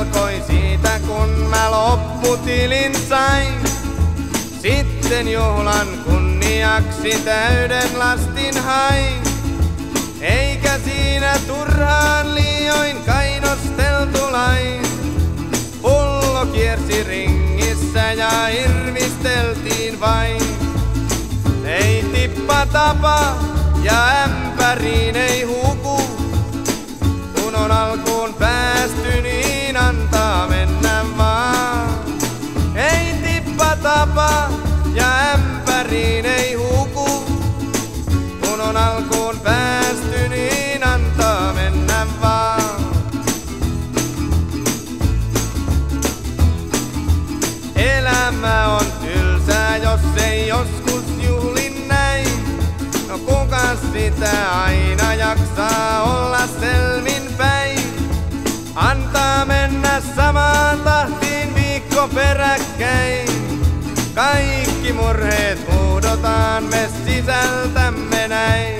alkoi siitä, kun mä lopputilin sain. Sitten juhlan kunniaksi täyden lastin hain. Eikä siinä turhaan liioin kainosteltu lain. Pullo kiersi ringissä ja irvisteltiin vain. Ei tippa tapa ja ämpäriin ei huku. Kun on alkuun päästy, niin antaa mennä vaan. Ei tippa tapa ja ämpäriin ei huku. Kun on alkuun päästy, niin antaa mennä vaan. Elämä on tylsää, jos ei joskus juhlin näin. No kuka sitä aina jaksaa olla selmin päin? Antaa mennä samaan tahtiin viikko peräkkäin. Kaikki murheet huudotaan me sisältämme näin.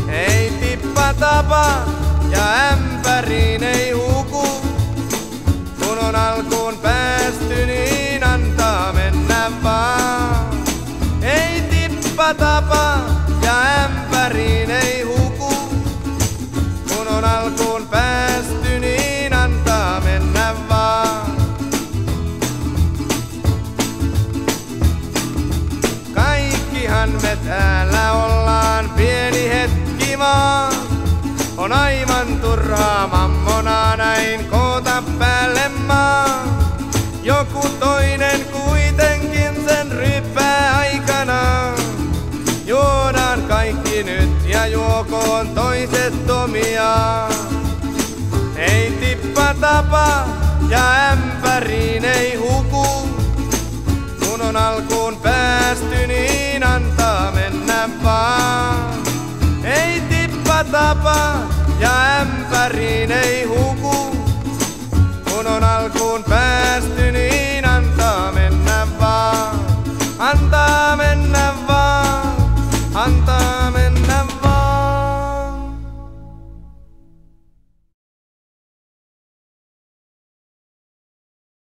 Ei tippa tapa ja ämpäriin ei huku. Kun on alkuun päästy, niin antaa mennä vaan. Ei tippa tapa ja ämpäriin ei huku. Kun on alkuun päästy, niin antaa mennä vaan. Kaikkihan me täällä ollaan pieni hetki vaan. On aivan turhaa mammonaa näin koota päälle maa. Joku toinen kuitenkin sen ryppää aikanaan. Juodaan kaikki nyt ja juokoon toiset omiaan. Ei tippa tapa ja ämpäriin ei huku. Kun on alkuun päästy, niin antaa mennä vaan. Ei tippa tapa ja ämpäriin ei huku.